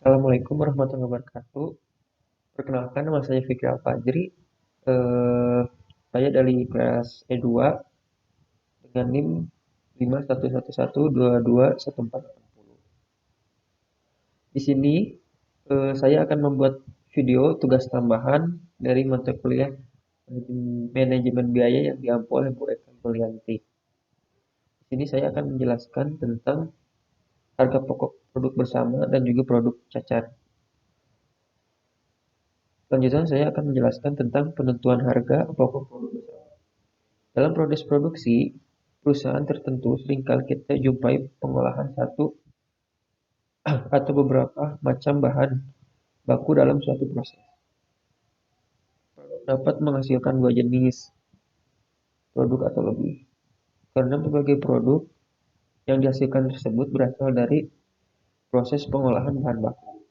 Assalamualaikum warahmatullahi wabarakatuh. Perkenalkan, nama saya Fikri Al-Fajri. Eh, saya dari kelas E2 dengan NIM 5111221480. Di sini saya akan membuat video tugas tambahan dari mata kuliah manajemen biaya yang diampu oleh Bu Eka Yulianti. Di sini saya akan menjelaskan tentang harga pokok produk bersama dan juga produk cacat. Selanjutnya saya akan menjelaskan tentang penentuan harga pokok produk bersama. Dalam proses produksi, perusahaan tertentu seringkali kita jumpai pengolahan satu atau beberapa macam bahan baku dalam suatu proses. Dapat menghasilkan dua jenis produk atau lebih. Karena berbagai produk yang dihasilkan tersebut berasal dari proses pengolahan bahan baku.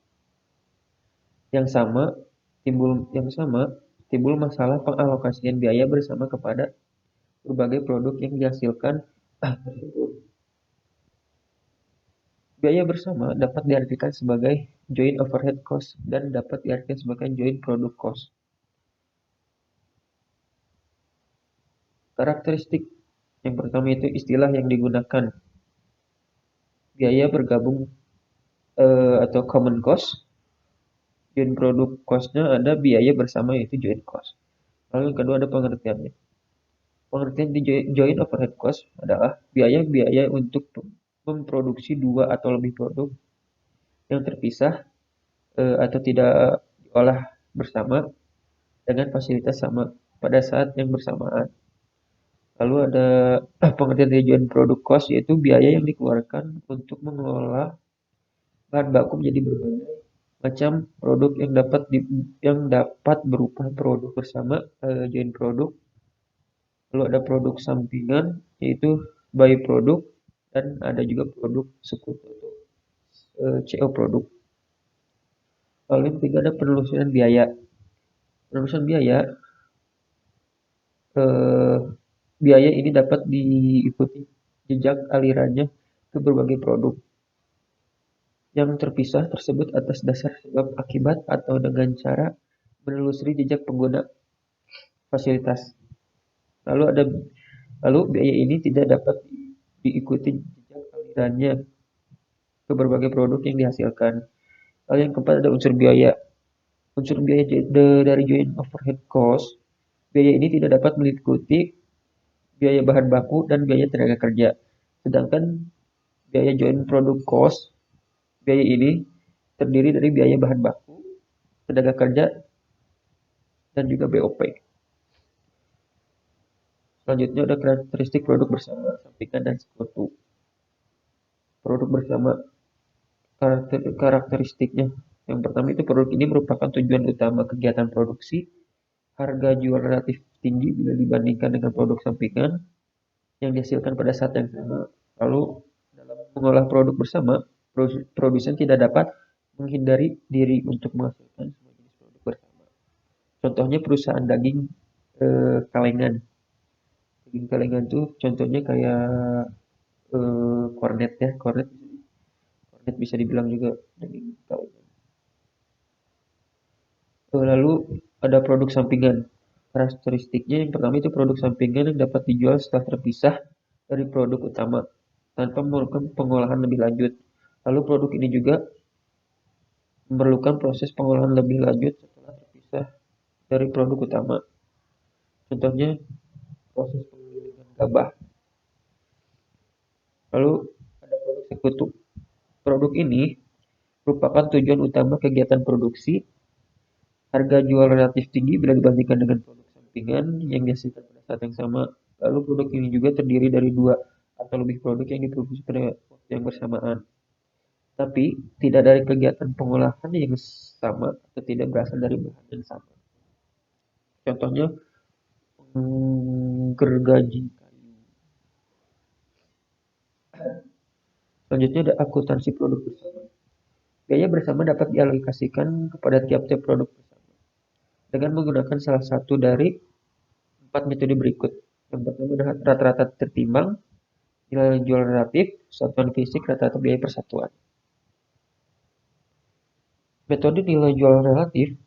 Yang sama timbul masalah pengalokasian biaya bersama kepada berbagai produk yang dihasilkan tersebut. Biaya bersama dapat diartikan sebagai joint overhead cost dan dapat diartikan sebagai joint product cost. Karakteristik yang pertama itu istilah yang digunakan. Biaya bergabung atau common cost. Joint product cost-nya ada biaya bersama yaitu joint cost. Lalu yang kedua ada pengertiannya. Pengertian di joint overhead cost adalah biaya-biaya untuk memproduksi dua atau lebih produk yang terpisah atau tidak diolah bersama dengan fasilitas sama pada saat yang bersamaan. Lalu ada pengertian dari joint product cost yaitu biaya yang dikeluarkan untuk mengelola bahan baku menjadi berbagai macam produk yang dapat berupa produk bersama joint produk. Lalu ada produk sampingan yaitu by product dan ada juga produk sekutu atau CO produk. Lalu yang ketiga ada penelusuran biaya. Penelusuran biaya eh, biaya ini dapat diikuti jejak alirannya ke berbagai produk yang terpisah tersebut atas dasar sebab akibat atau dengan cara menelusuri jejak pengguna fasilitas. Lalu ada lalu biaya ini tidak dapat diikuti jejak alirannya ke berbagai produk yang dihasilkan. Lalu yang keempat ada unsur biaya. Unsur biaya dari joint overhead cost. Biaya ini tidak dapat meliputi biaya bahan baku dan biaya tenaga kerja. Sedangkan biaya joint product cost, biaya ini terdiri dari biaya bahan baku, tenaga kerja, dan juga BOP. Selanjutnya ada karakteristik produk bersama, sampingan dan sekutu. Produk bersama karakteristiknya. Yang pertama itu produk ini merupakan tujuan utama kegiatan produksi. Harga jual relatif tinggi bila dibandingkan dengan produk sampingan yang dihasilkan pada saat yang sama. Lalu dalam mengolah produk bersama, produsen tidak dapat menghindari diri untuk menghasilkan semua jenis produk bersama. Contohnya perusahaan daging kalengan. Daging kalengan tuh contohnya kayak kornet ya, kornet bisa dibilang juga daging kalengan. Lalu ada produk sampingan. Karakteristiknya yang pertama itu produk sampingan yang dapat dijual setelah terpisah dari produk utama tanpa memerlukan pengolahan lebih lanjut. Lalu produk ini juga memerlukan proses pengolahan lebih lanjut setelah terpisah dari produk utama. Contohnya proses penggilingan gabah. Lalu ada produk sekutu. Produk ini merupakan tujuan utama kegiatan produksi. Harga jual relatif tinggi bila dibandingkan dengan produk sampingan yang dihasilkan pada saat yang sama. Lalu produk ini juga terdiri dari dua atau lebih produk yang diproduksi pada waktu yang bersamaan. Tapi tidak dari kegiatan pengolahan yang sama atau tidak berasal dari bahan yang sama. Contohnya gergaji kayu. Selanjutnya ada akuntansi produk bersama. Biaya bersama dapat dialokasikan kepada tiap-tiap produk bersama dengan menggunakan salah satu dari 4 metode berikut. Yang pertama adalah rata-rata tertimbang, nilai jual relatif, satuan fisik, rata-rata biaya persatuan. Metode nilai jual relatif.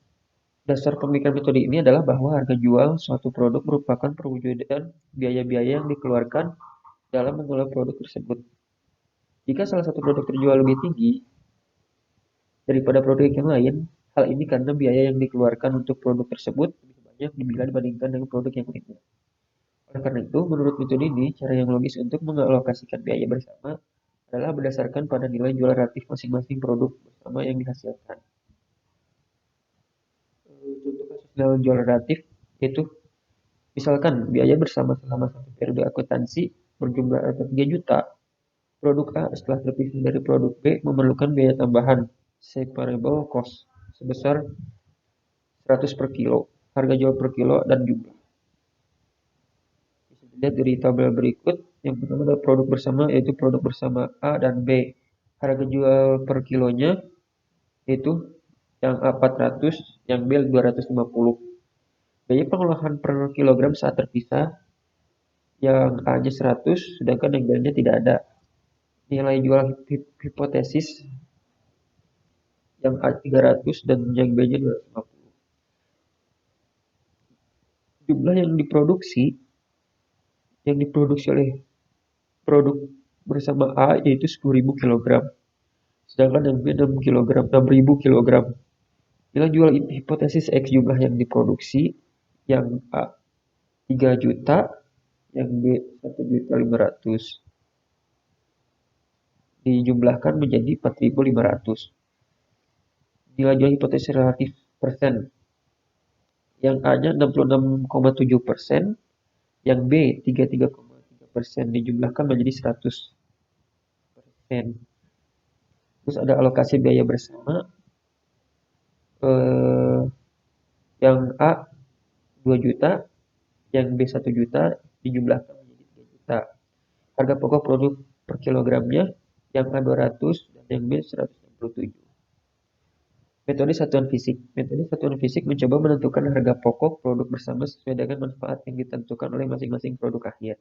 Dasar pemikiran metode ini adalah bahwa harga jual suatu produk merupakan perwujudan biaya-biaya yang dikeluarkan dalam mengolah produk tersebut. Jika salah satu produk terjual lebih tinggi daripada produk yang lain, hal ini karena biaya yang dikeluarkan untuk produk tersebut lebih banyak bila dibandingkan dengan produk yang lainnya. Oleh karena itu, menurut metode ini, cara yang logis untuk mengalokasikan biaya bersama adalah berdasarkan pada nilai jual relatif masing-masing produk bersama yang dihasilkan. Contoh kasus nilai jual relatif yaitu misalkan biaya bersama selama satu periode akuntansi berjumlah 3 juta. Produk A setelah terpisah dari produk B memerlukan biaya tambahan separable cost sebesar 100 per kilo, harga jual per kilo dan jumlah. Bisa dilihat dari tabel berikut. Yang pertama adalah produk bersama yaitu produk bersama A dan B. Harga jual per kilonya yaitu yang A 400, yang B 250. Biaya pengolahan per kilogram saat terpisah yang A-nya 100, sedangkan yang B-nya tidak ada. Nilai jual hipotesis yang A 300 dan yang B-nya 250. Jumlah yang diproduksi oleh produk bersama A yaitu 10.000 kg, sedangkan yang B 6 kg, 6.000 kg. Nilai jual hipotesis X jumlah yang diproduksi yang A 3 juta, yang B 1.500.000 dijumlahkan menjadi 4.500. Nilai jual hipotesis relatif persen yang A-nya 66,7%, yang B 33,3% dijumlahkan menjadi 100%. Terus ada alokasi biaya bersama yang A 2 juta, yang B 1 juta dijumlahkan menjadi 3 juta. Harga pokok produk per kilogramnya yang A 200 dan yang B 167. Metode satuan fisik. Metode satuan fisik mencoba menentukan harga pokok produk bersama sesuai dengan manfaat yang ditentukan oleh masing-masing produk akhir.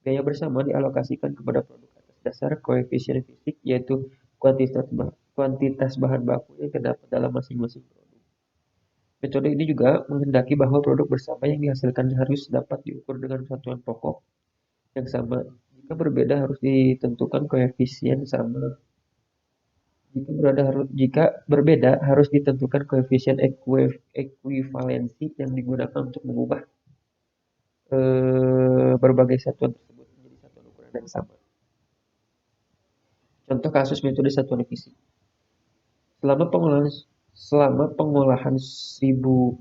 Biaya bersama dialokasikan kepada produk atas dasar koefisien fisik yaitu kuantitas bahan baku yang terdapat dalam masing-masing produk. Metode ini juga menghendaki bahwa produk bersama yang dihasilkan harus dapat diukur dengan satuan pokok yang sama. Jika berbeda harus ditentukan koefisien sama. Jika berbeda harus ditentukan koefisien ekuivalensi yang digunakan untuk mengubah berbagai satuan tersebut menjadi satuan ukuran yang sama. Contoh kasus metode satuan fisik. Selama pengolahan 10.000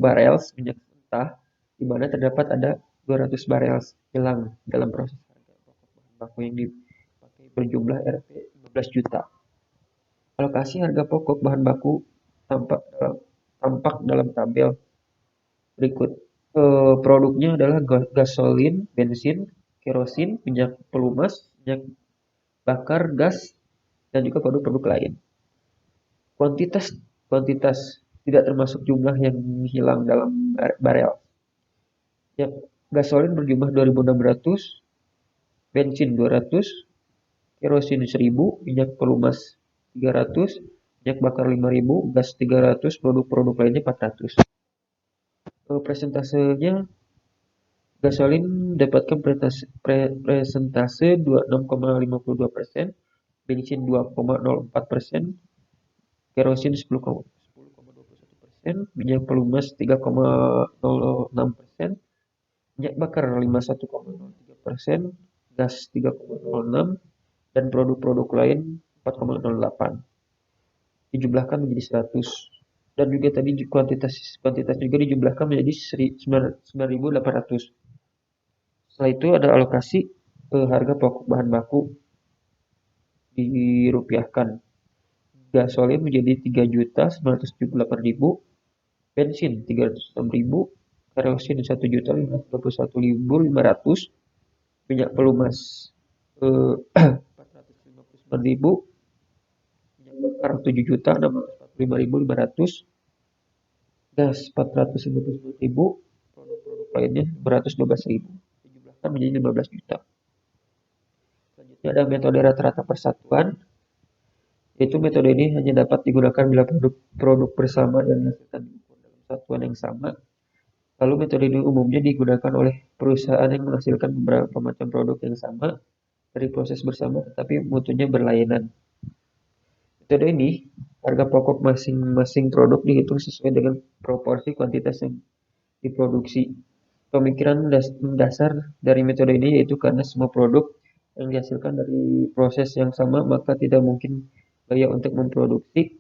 barel minyak mentah, di mana terdapat ada 200 barel hilang dalam proses harga pokok bahan baku yang dipakai berjumlah Rp 15 juta. Alokasi harga pokok bahan baku tampak dalam tabel berikut. Produknya adalah gasolin, bensin, kerosin, minyak pelumas, minyak bakar, gas, dan juga produk-produk lain. Kuantitas tidak termasuk jumlah yang hilang dalam barel. Ya, gasolin berjumlah 2.600, bensin 200, kerosin 1.000, minyak pelumas 300, minyak bakar 5.000, gas 300, produk-produk lainnya 400. Presentasenya gasolin mendapatkan presentase 26,52%, bensin 2,04%, kerosin 10,21%, minyak pelumas 3,06%, minyak bakar 51,03%, gas 3,06%, dan produk-produk lain 4,08. Dijumlahkan menjadi 100. Dan juga tadi kuantitas juga dijumlahkan menjadi 9.800. Setelah itu ada alokasi harga pokok bahan baku dirupiahkan. Gasolin menjadi 3.978.000, bensin 306.000, kerosin 1.521.500, minyak pelumas 459.000, minyak bakar 7.645.500, gas 459.000, produk-produk lainnya 512.000, dijumlahkan menjadi 15 juta. Selanjutnya ada metode rata-rata persatuan, Yaitu metode ini hanya dapat digunakan bila produk bersama yang dihasilkan diukur dalam satuan yang sama. Lalu metode ini umumnya digunakan oleh perusahaan yang menghasilkan beberapa macam produk yang sama dari proses bersama tetapi mutunya berlainan. Metode ini, harga pokok masing-masing produk dihitung sesuai dengan proporsi kuantitas yang diproduksi. Pemikiran dasar dari metode ini yaitu karena semua produk yang dihasilkan dari proses yang sama maka tidak mungkin biaya untuk memproduksi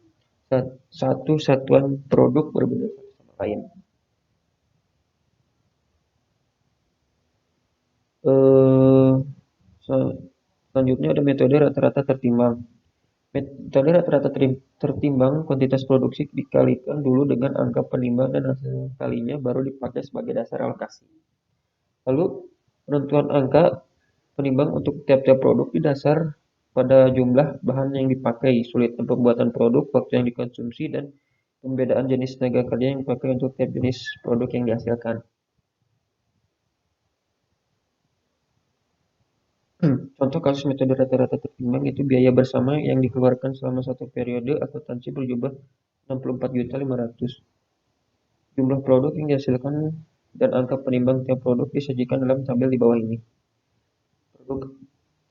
satu satuan produk berbeda satu sama lain. Eh, Selanjutnya ada metode rata-rata tertimbang. Metode rata-rata tertimbang kuantitas produksi dikalikan dulu dengan angka penimbang dan hasil kalinya baru dipakai sebagai dasar alokasi. Lalu penentuan angka penimbang untuk tiap-tiap produk didasar pada jumlah bahan yang dipakai, sulitnya pembuatan produk, waktu yang dikonsumsi, dan pembedaan jenis tenaga kerja yang dipakai untuk tiap jenis produk yang dihasilkan. Contoh kasus metode rata-rata tertimbang itu biaya bersama yang dikeluarkan selama satu periode akuntansi berjumlah 64.500.000. Jumlah produk yang dihasilkan dan angka penimbang tiap produk disajikan dalam tabel di bawah ini. Produk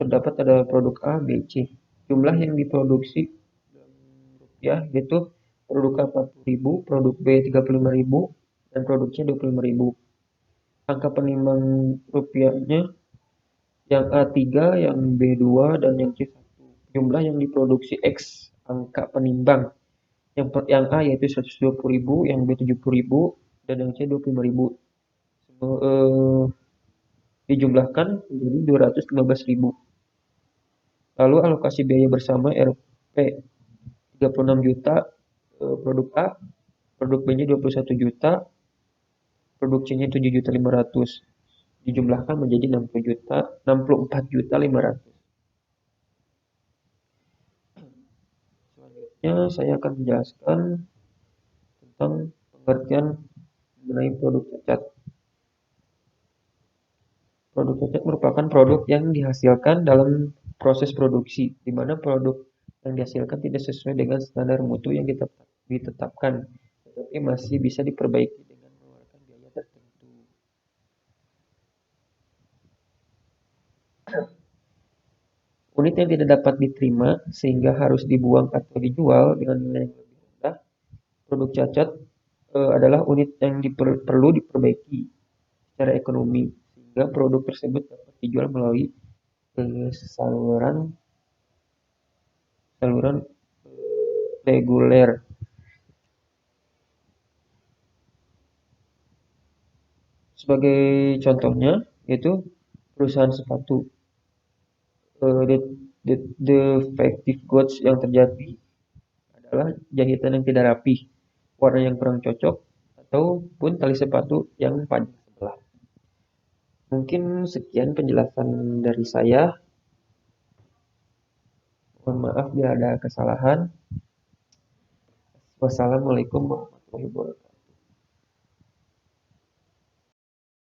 terdapat ada produk A, B, C. Jumlah yang diproduksi dalam rupiah yaitu produk A 40.000, produk B 35.000, dan produk C 25.000. Angka penimbang rupiahnya yang A3, yang B2, dan yang C1. Jumlah yang diproduksi X angka penimbang. Yang A yaitu 120.000, yang B 70.000, dan yang C 25.000. Dijumlahkan menjadi 215.000. Lalu alokasi biaya bersama Rp 36 juta produk A, produk B-nya 21 juta, produk C-nya 7.500.000. Dijumlahkan menjadi 64.500.000. Selanjutnya saya akan menjelaskan tentang pengertian mengenai produk cacat. Produk cacat merupakan produk yang dihasilkan dalam proses produksi, di mana produk yang dihasilkan tidak sesuai dengan standar mutu yang ditetapkan, tetapi masih bisa diperbaiki dengan mengeluarkan biaya tertentu. Unit yang tidak dapat diterima sehingga harus dibuang atau dijual dengan nilai yang lebih rendah. Produk cacat adalah unit yang perlu diperbaiki secara ekonomi sehingga produk tersebut dapat dijual melalui saluran reguler. Sebagai contohnya yaitu perusahaan sepatu. Defective goods yang terjadi adalah jahitan yang tidak rapi, warna yang kurang cocok, ataupun tali sepatu yang panjang sebelah. Mungkin sekian penjelasan dari saya. Mohon maaf bila ada kesalahan. Wassalamualaikum warahmatullahi wabarakatuh.